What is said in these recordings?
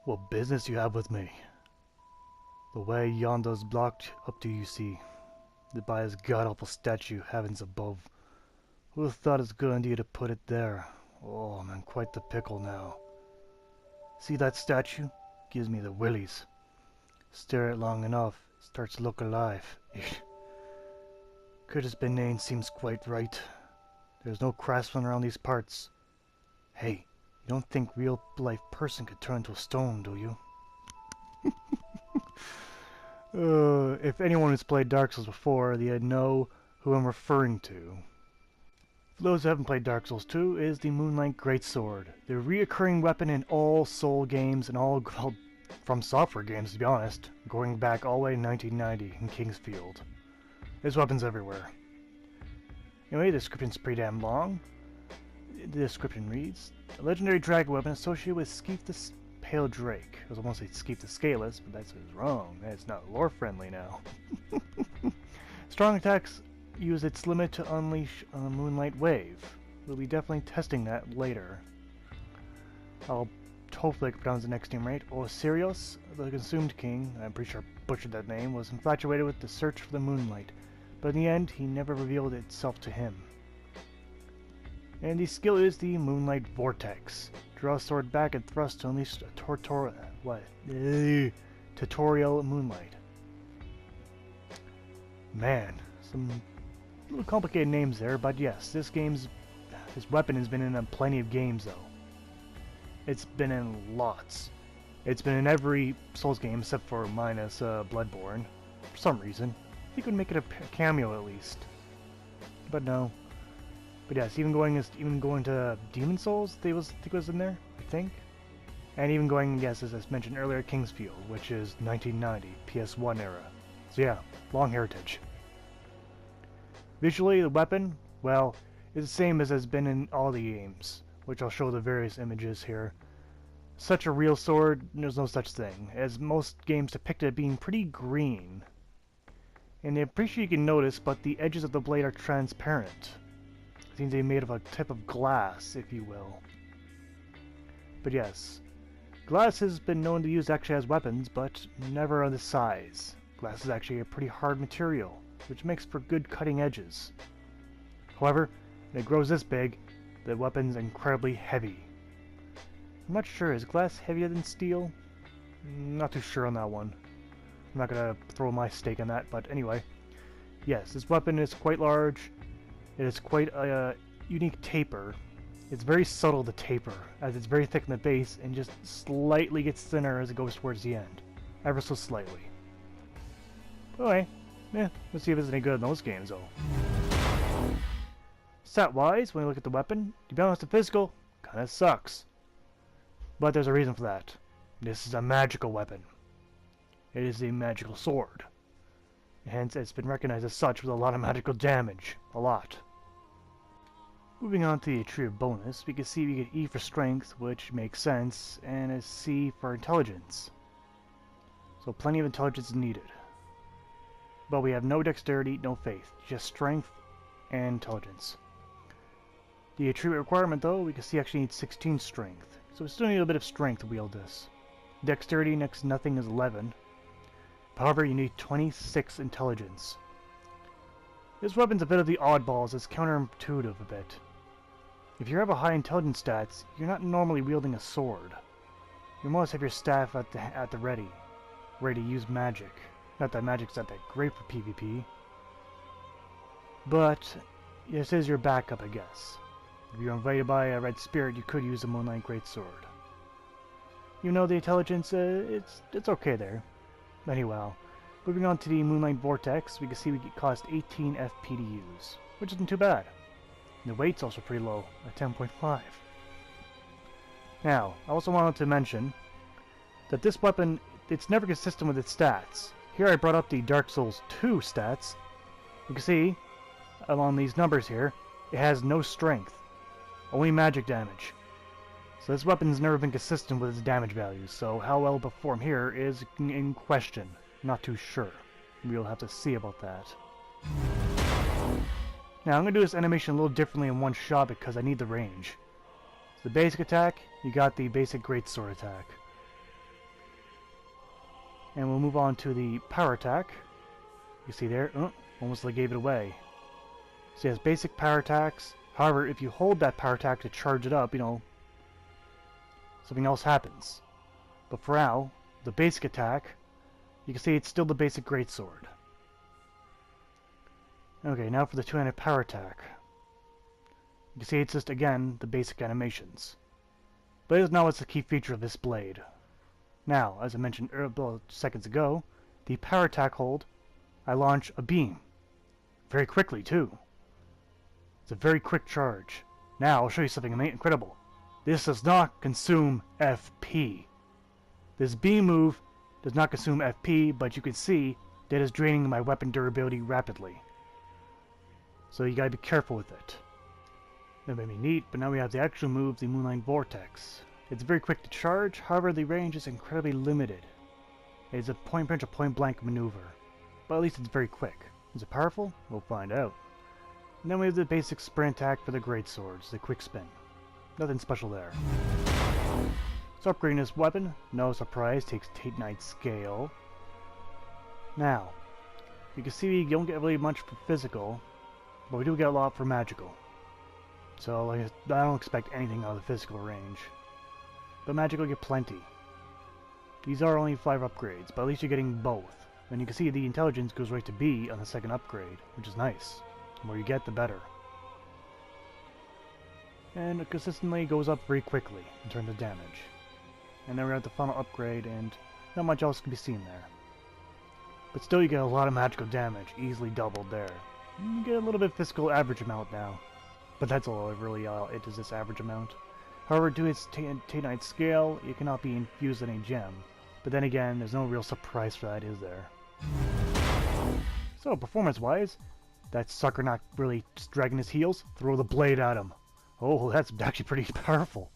What business you have with me? The way yonder's blocked up to you see, by his god-awful statue, heavens above. Who thought it's a good idea to put it there? Oh, I'm in quite the pickle now. See that statue? Gives me the willies. Stare at it long enough, it starts to look alive. Curtis name seems quite right. There's no craftsman around these parts. Hey, you don't think real-life person could turn into a stone, do you? If anyone who's played Dark Souls before, they'd know who I'm referring to. For those who haven't played Dark Souls 2, is the Moonlight Greatsword. The reoccurring weapon in all Soul games and all, well, From Software games, to be honest, going back all the way to 1990 in Kingsfield. There's weapons everywhere. Anyway, the description's pretty damn long. The description reads, a legendary dragon weapon associated with Skeef the Pale Drake. I was almost say Skeef the Scaleless, but that's wrong. That's not lore-friendly now. Strong attacks use its limit to unleash a Moonlight Wave. We'll be definitely testing that later. I'll hopefully pronounce the next name right. Oceiros, the Consumed King, I'm pretty sure I butchered that name, was infatuated with the search for the moonlight, but in the end, he never revealed itself to him. And the skill is the Moonlight Vortex. Draw a sword back and thrust to unleash a tutorial moonlight. Man, some little complicated names there, but yes, this weapon has been in plenty of games though. It's been in lots. It's been in every Souls game except for minus Bloodborne. For some reason. I think it would make it a cameo at least. But no. But yes, even going to Demon Souls, I think it was in there, I think. And even going, yes, as I mentioned earlier, Kingsfield, which is 1990, PS1 era. So yeah, long heritage. Visually, the weapon, well, is the same as has been in all the games, which I'll show the various images here. Such a real sword, there's no such thing, as most games depict it being pretty green. And I'm pretty sure you can notice, but the edges of the blade are transparent. It seems to be made of a type of glass, if you will. But yes, glass has been known to use actually as weapons, but never on this size. Glass is actually a pretty hard material, which makes for good cutting edges. However, when it grows this big, the weapon's incredibly heavy. I'm not sure, is glass heavier than steel? Not too sure on that one. I'm not gonna throw my stake on that, but anyway. Yes, this weapon is quite large. It is quite a unique taper. It's very subtle, the taper, as it's very thick in the base and just slightly gets thinner as it goes towards the end. Ever so slightly. Anyway, let's see if it's any good in those games though. Stat-wise, when you look at the weapon, to be honest, the physical kinda sucks. But there's a reason for that. This is a magical weapon. It is a magical sword. Hence, it's been recognized as such with a lot of magical damage. A lot. Moving on to the attribute bonus, we can see we get E for strength, which makes sense, and a C for intelligence. So plenty of intelligence is needed. But we have no dexterity, no faith, just strength and intelligence. The attribute requirement though, we can see actually needs 16 strength, so we still need a bit of strength to wield this. Dexterity next to nothing is 11. However, you need 26 intelligence. This weapon's a bit of the oddballs, it's counterintuitive a bit. If you have a high intelligence stats, you're not normally wielding a sword. You must have your staff at the ready to use magic. Not that magic's not that great for PvP. But this is your backup, I guess. If you're invited by a red spirit, you could use a Moonlight Greatsword. You know the intelligence, it's okay there. Anyway, moving on to the Moonlight Vortex, we can see we cost 18 FP to use, which isn't too bad. And the weight's also pretty low, at 10.5. Now, I also wanted to mention that this weapon, it's never consistent with its stats. Here I brought up the Dark Souls 2 stats. You can see, along these numbers here, it has no strength, only magic damage. So this weapon's never been consistent with its damage values, so how well it'll perform here is in question. Not too sure. We'll have to see about that. Now I'm going to do this animation a little differently in one shot because I need the range. So the basic attack, you got the basic Greatsword attack. And we'll move on to the power attack. You see there, almost like gave it away. So it has basic power attacks. However, if you hold that power attack to charge it up, you know, something else happens. But for now, the basic attack, you can see it's still the basic Greatsword. Okay, now for the two-handed power attack. You can see it's just, again, the basic animations. But it is not what's the key feature of this blade. Now, as I mentioned seconds ago, the power attack hold, I launch a beam. Very quickly, too. It's a very quick charge. Now, I'll show you something incredible. This does not consume FP. This beam move does not consume FP, but you can see that it's draining my weapon durability rapidly. So you gotta be careful with it. That may be neat, but now we have the actual move, the Moonlight Vortex. It's very quick to charge, however the range is incredibly limited. It's a point-punch or point-blank maneuver, but at least it's very quick. Is it powerful? We'll find out. And then we have the basic sprint attack for the Greatswords, the quick spin. Nothing special there. So upgrading this weapon, no surprise, takes Titanite scale. Now, you can see you don't get really much for physical, but we do get a lot for magical. So I don't expect anything out of the physical range. But magical get plenty. These are only 5 upgrades, but at least you're getting both. And you can see the intelligence goes right to B on the second upgrade, which is nice. The more you get, the better. And it consistently goes up very quickly in terms of damage. And then we're at the final upgrade, and not much else can be seen there. But still you get a lot of magical damage, easily doubled there. You get a little bit of physical average amount now. But that's all really it is, this average amount. However, due to its Titanite scale, it cannot be infused in a gem. But then again, there's no real surprise for that, is there? So, performance-wise, that sucker not really just dragging his heels, throw the blade at him. Oh, that's actually pretty powerful.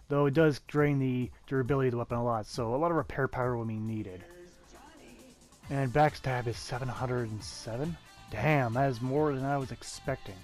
Though it does drain the durability of the weapon a lot, so a lot of repair power will be needed. And backstab is 707? Damn, that is more than I was expecting.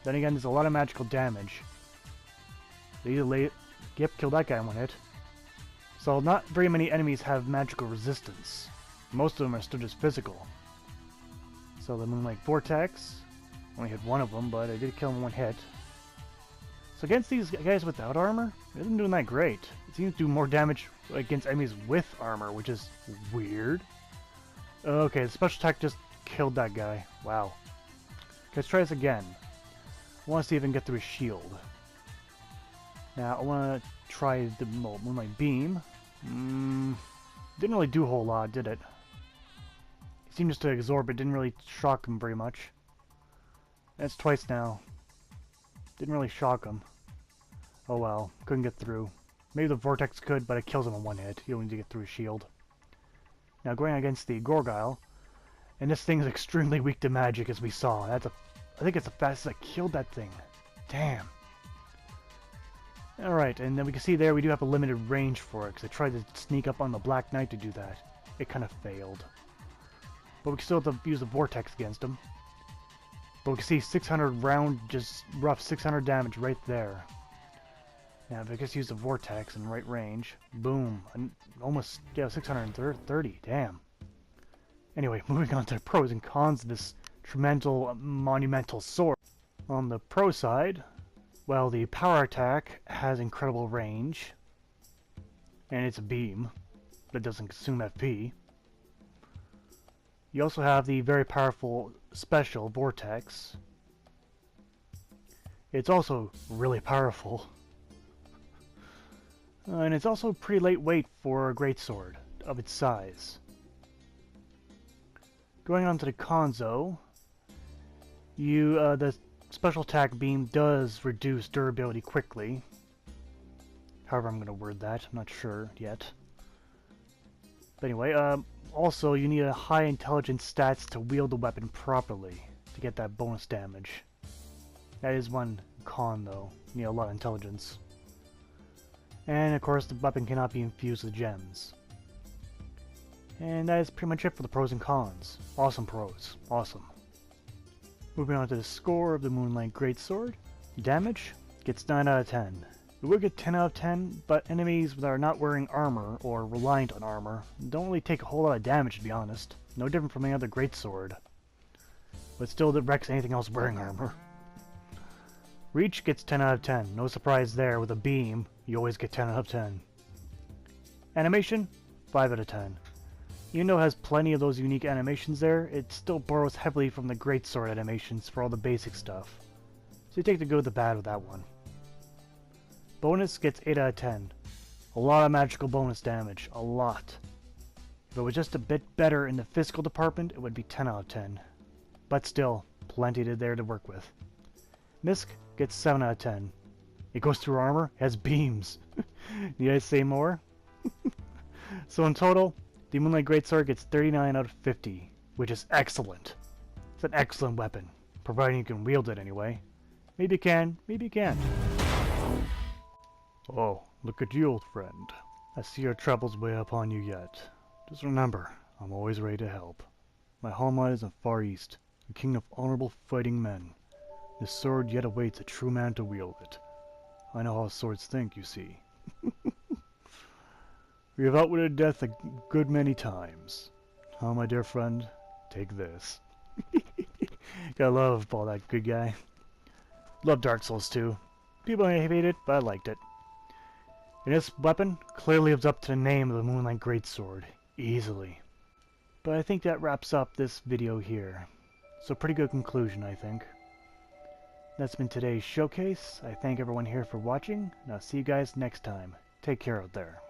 Then again, there's a lot of magical damage. Yep, killed that guy in one hit. So not very many enemies have magical resistance. Most of them are still just physical. So the Moonlight Vortex, only hit one of them, but I did kill him in one hit. So against these guys without armor, it isn't doing that great. It seems to do more damage against enemies with armor, which is weird. Okay, the special attack just killed that guy. Wow. Okay, let's try this again. I want to see if I can get through his shield. Now, I want to try the Moonlight Beam. Didn't really do a whole lot, did it? It seemed just to absorb it, didn't really shock him very much. That's twice now. Didn't really shock him. Oh well, couldn't get through. Maybe the Vortex could, but it kills him in one hit. You don't need to get through his shield. Now, going against the Gorgile, and this thing is extremely weak to magic, as we saw. I think it's the fastest I killed that thing. Damn. Alright, and then we can see there we do have a limited range for it, because I tried to sneak up on the Black Knight to do that. It kind of failed. But we can still have to use the Vortex against him. But we can see 600 round, just rough 600 damage right there. Now if I just use the Vortex in right range, boom, almost, yeah, 630, damn. Anyway, moving on to the pros and cons of this tremendous, monumental sword. On the pro side, well, the power attack has incredible range, and it's a beam that doesn't consume FP. You also have the very powerful special Vortex. It's also really powerful. And it's also pretty lightweight for a greatsword of its size. Going on to the cons, though, the special attack beam does reduce durability quickly. However, I'm going to word that. I'm not sure yet. But anyway, also you need a high intelligence stats to wield the weapon properly to get that bonus damage. That is one con, though. You need a lot of intelligence. And of course, the weapon cannot be infused with gems. And that is pretty much it for the pros and cons. Awesome pros. Awesome. Moving on to the score of the Moonlight Greatsword. Damage gets 9 out of 10. We would get 10 out of 10, but enemies that are not wearing armor, or reliant on armor, don't really take a whole lot of damage, to be honest. No different from any other Greatsword. But still, that wrecks anything else wearing armor. Reach gets 10 out of 10. No surprise there. With a beam, you always get 10 out of 10. Animation, 5 out of 10. Even though it has plenty of those unique animations there, it still borrows heavily from the Greatsword animations for all the basic stuff. So you take the good with the bad with that one. Bonus gets 8 out of 10. A lot of magical bonus damage. A lot. If it was just a bit better in the physical department, it would be 10 out of 10. But still, plenty there to work with. Misk gets 7 out of 10. It goes through armor, has beams. Need I say more? So in total, the Moonlight Greatsword gets 39 out of 50, which is excellent. It's an excellent weapon, providing you can wield it anyway. Maybe you can, maybe you can't. Oh, look at you, old friend. I see your troubles weigh upon you yet. Just remember, I'm always ready to help. My homeland is in Far East, a kingdom of honorable fighting men. This sword yet awaits a true man to wield it. I know how swords think, you see. We have outwitted death a good many times. Oh, my dear friend, take this. Gotta love all that good guy. Love Dark Souls too. People may hate it, but I liked it. And this weapon clearly lives up to the name of the Moonlight Greatsword. Easily. But I think that wraps up this video here. So pretty good conclusion, I think. That's been today's showcase. I thank everyone here for watching, and I'll see you guys next time. Take care out there.